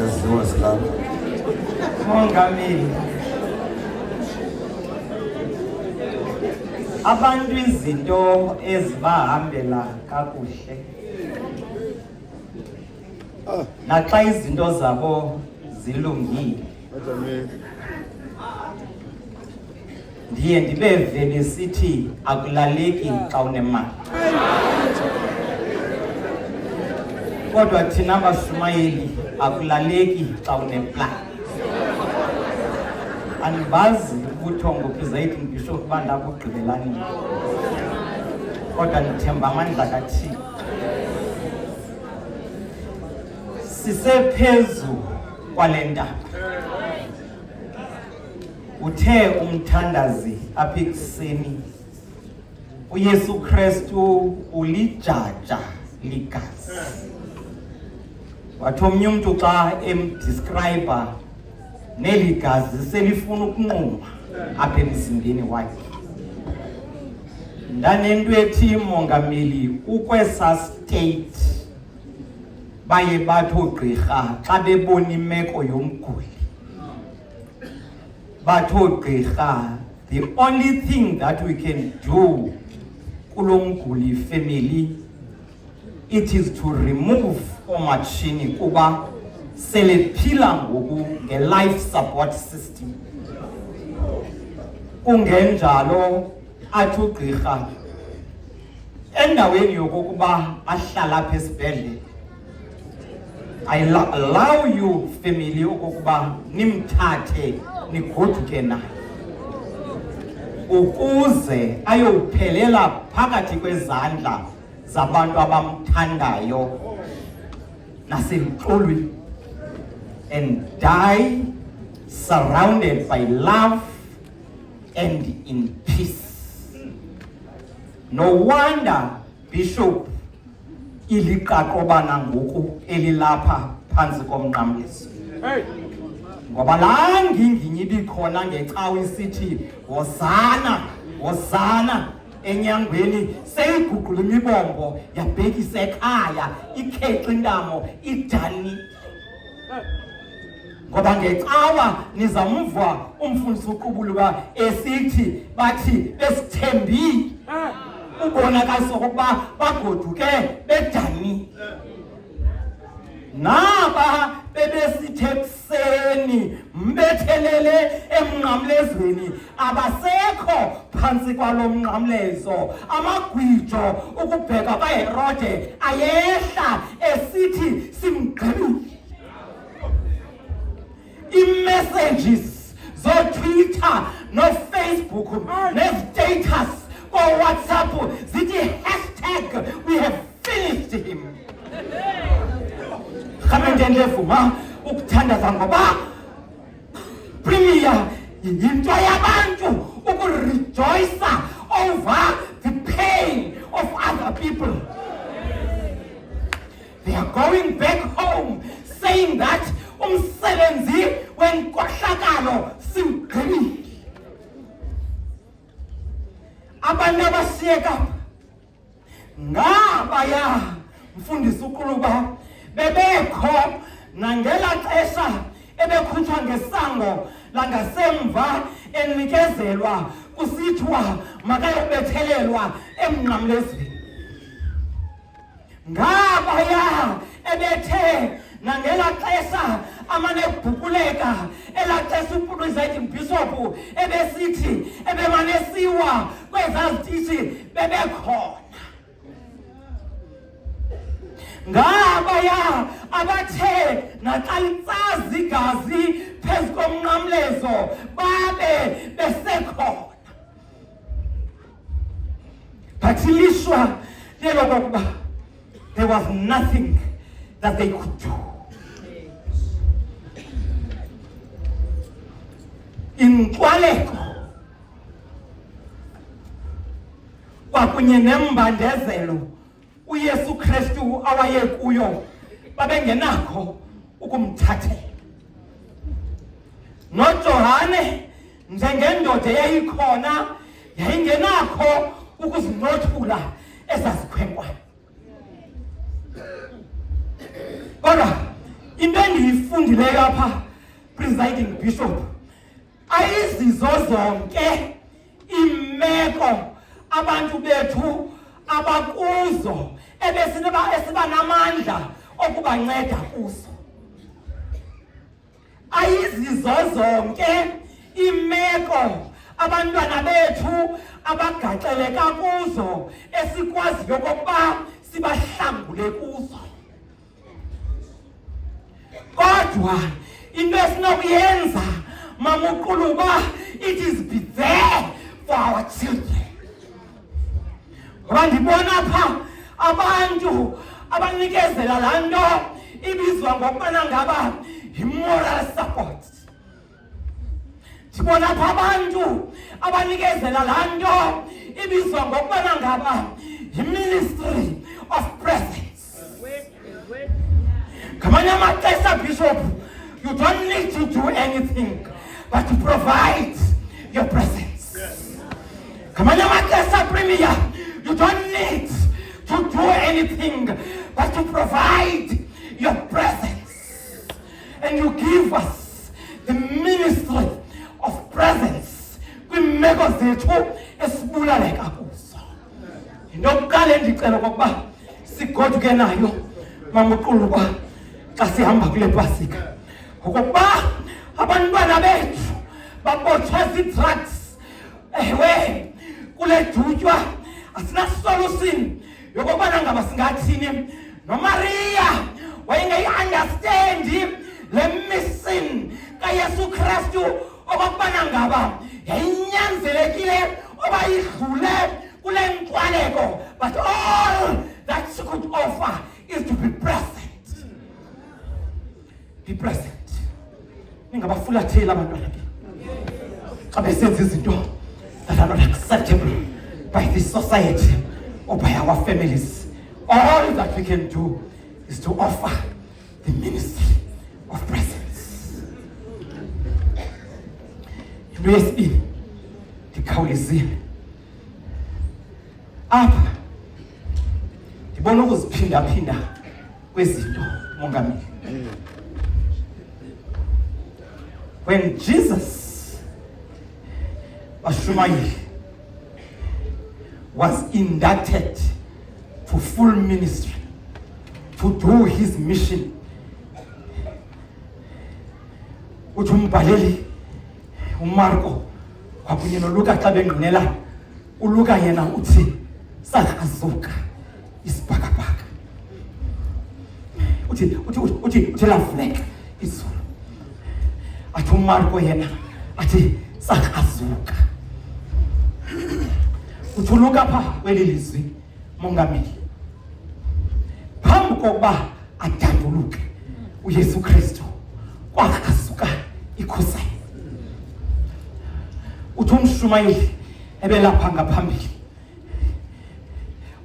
yaziwa silapha. Mongameli, abantu izinto ezibahambela kakuhle naxa izinto zabo zilungile ndiye ndibeve besithi akulaleki xa unemali. Kodwa thina bashumayeli akulaleki xa uneplan. Andibazi ubuthongo kwizayithi ngisho ukuba ndabugqibelani, kodwa ndithemba amandla kaThixo. Sisephezu kwale ntaba, uthe umthandazi apha ekuseni uYesu Kristu ulijaja ligazi. Wathi omnye umntu xa emdescribe neli gazi selifuna ukunquma apha emzimbeni wakhe. Ndanento ethi Mongameli, ukwesa state baye bathi oogqirha xa bebona imeko yomguli bathi oogqirha the only thing that we can do kulo mguli family, it is to remove omashini kuba selephila ngoku nge-life support system. Kungenjalo athi ugqirha endaweni yokokuba ahlala apha esibhedlele, I allow you family okokuba nimthathe nigoduke naye ukuze ayophelela phakathi kwezandla zabantu abamthandayo nasemxolweni, and die surrounded by love and in peace. No wonder Bishop iliqaqobana ngoku elilapha phansi komnqamlezo. Ngoba laa nginginyi ibikhona ngecawa isithi hosana hosana enyangweni seyiguqula imibombo yabhekisa ekhaya ikhexe intamo idani. Ngoba ngecawa nizamva umfundisi uqubuluka esithi bathi besithembile ubonakaliso ukuba bagoduke bedani. Naba bebesithe ekuseni mbethelele emnqamlezweni abasekho phantsi kwalo mnqamlezo. Amagwijo ukubheka kaHerode ayehla esithi simgqibile. I-messages zo-Twitter no-Facebook ne-status ko-WhatsApp zithi hashtag we have finished him. Khamente ndevuma ukuthandaza ngoba premier yinto yabantu ukurejoice over the pain of other people. They are going back home saying that umsebenzi wenkohlakalo siwugqibile. Abantu abasiyeka ngabaya mfundisi uquluba bebekho nangela xesha ebekhutshwa ngesango langasemva enikezelwa kusithwa makayobethelelwa emnqamlezweni. Ngabaya ebethe nangela xesha amane ebhukuleka elaxesha uProfessor Bishop ebesithi ebemanesiwa kwezazitishi bebekhona. Ngabaya abathe naxa litsazi igazi phezu komnqamlezo babe besekhona. But ilishwa lelo kokuba there was nothing that they could do. Inxwaleko kwakunye nembandezelo uYesu Kristu awayekuyo babengenakho ukumthathela. NoJohane njengendoda eyayikhona yayingenakho ukuzinothula ezazikhwenkwana. Kodwa into endiyifundileyo apha, presiding bishop, ayizizo zonke imeko abantu bethu abakuzo esiba namandla okubanceda kuzo. Ayizizo zonke imeko abantwana bethu abagaxeleka kuzo esikwaziyo okokuba sibahlangule kuzo. Kodwa into esinokuyenza Mama Uquluba, it is be there for our children. Ngoba ndibona pha abantu abanikezela laa nto ibizwa ngokubana ngaba yi-moral support. Ndibona pha abantu abanikezela laa nto ibizwa ngokubana ngaba yi-ministry of presence. Ngamanye amaxesha, Bishop, you don't need to do anything but to provide your presence. Ngamanye amaxesha, Premier, you don't need to do anything but to provide your presence. And you give us the ministry of presence. Kwimeko zethu esibulaleka kuzo. Into yokuqala endicela okokuba sigoduke nayo, Mama Uquluba, xa sihamba kule Pasika, okokuba abantwana bethu babotshwe zii-drugs. Ewe, kule dutywa asinasolution yokubana ngaba singathini. NoMaria wayengayi-understandi le mission kaYesu Kristu okokubana ngaba yayinyanzelekile oba idlule kule nkwaleko, but all that she could offer is to be present. Be present. Ningabafulatheli abantwana ke xa besenza izinto that are not acceptable by this society or by our families. All that we can do is to offer the ministry of presence. Into yesibini ndikhawulezile apha ndibona ukuziphinda-phinda kwezinto, Mongameli. When Jesus Bashumayeli was inducted to full ministry, to do his mission, uthi umbhaleli uMarko kwakunye noLuka xa bengqinela, uLuka yena uthi sakrazuka isibhakabhaka, uthi lavuleka izulu. Athi uMarko yena athi sakrazuka. Uthi uLuka pha kweli lizwi, Mongameli, phambi kokuba adanduluke uYesu Kristu kwakrazuka ikhusane. Uthi uMshumayeli ebelapha ngaphambili,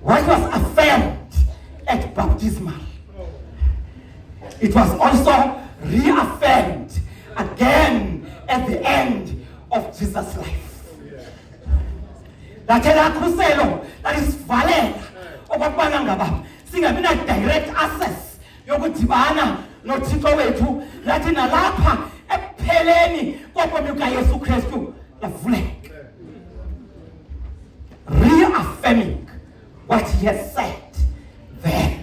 what was affirmed at baptismal, it was also reaffirmed again at the end of Jesus' life. Lathela khuselo lalisvalela okubana ngaba singabi na direct access yokudibana noThixo wethu, lathi nalapha ekupheleni kobomi bukaYesu Kristu lavuleka, reaffirming what he has said then.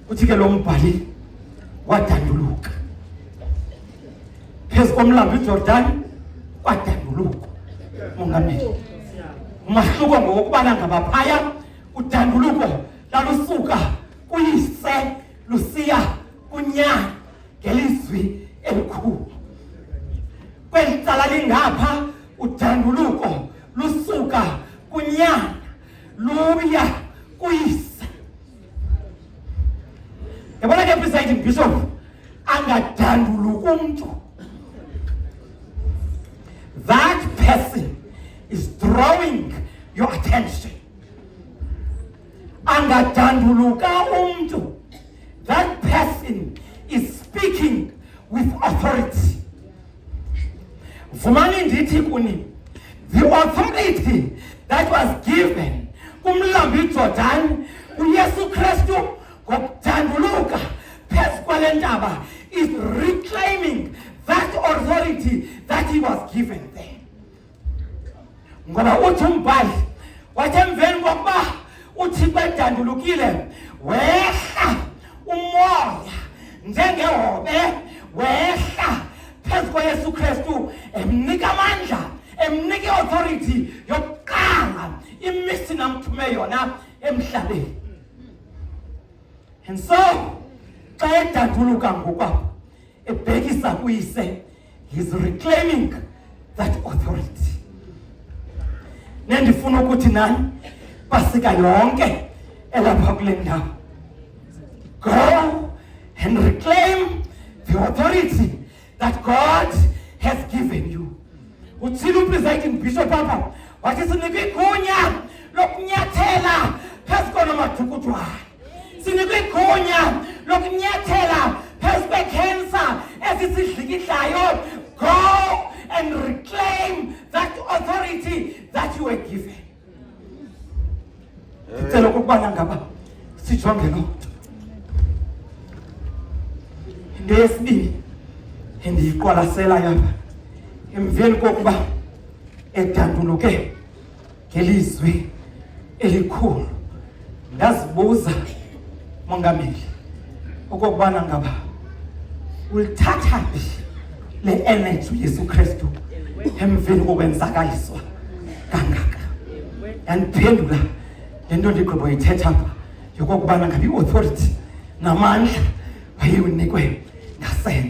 Uthi ke lo mbhali wadanduluka phezu komlambo iJordan, kwadanduluka, Mongameli. Umahluko ngokubana ngaba phaya udanduluko lalusuka kuyise lusiya kunyana ngelizwi elikhulu. Kweli cala lingapha udanduluko lusuka kunyana luya kuyise. Yabona ke presiding bishop, angadanduluka umuntu. That person is drawing your attention. Angadanduluka umuntu. That person is speaking with authority. Vumani ndithi kuni, the authority that was given kumlambo iJordan uYesu Kristu ngokudanduluka Pesqualendaba is reclaiming that authority that he was given there. Ngoba uthi umbhali wathi emveni kokuba uThixo edandulukile wehla umoya njengehobe wehla phezu koYesu Kristu emnika amandla emnika authority yokuqala imisi namthume yona emhlabeni. And so xa edanduluka ngokwabo ebhekisa kuyise, he's reclaiming that authority. Nendifuna ukuthi nani basika yonke elapha kule ndawo, go and reclaim the authority that God has given you. Uthini presiding bishop apha wathi sinikwe igunya lokunyathela phezu konomathukuthwane, sinikwe igunya lokunyathela phezu kwecancer esisidlikidlayo. Go and reclaim that authority that you were given. Ngicela ukubana ngaba sijonge lo nto. Into yesibili endiyiqwalasela yapha emveni kokuba edanduluke ngelizwi elikhulu, ndazibuza Mongameli okubana ngaba ulithatha phi le energy uYesu Kristu emveni kokwenzakaliswa kangaka. Yandiphendula lento ndigqibo yithetha apha yokokubana ngabe i-authority namandla wayenikwe ngasentla.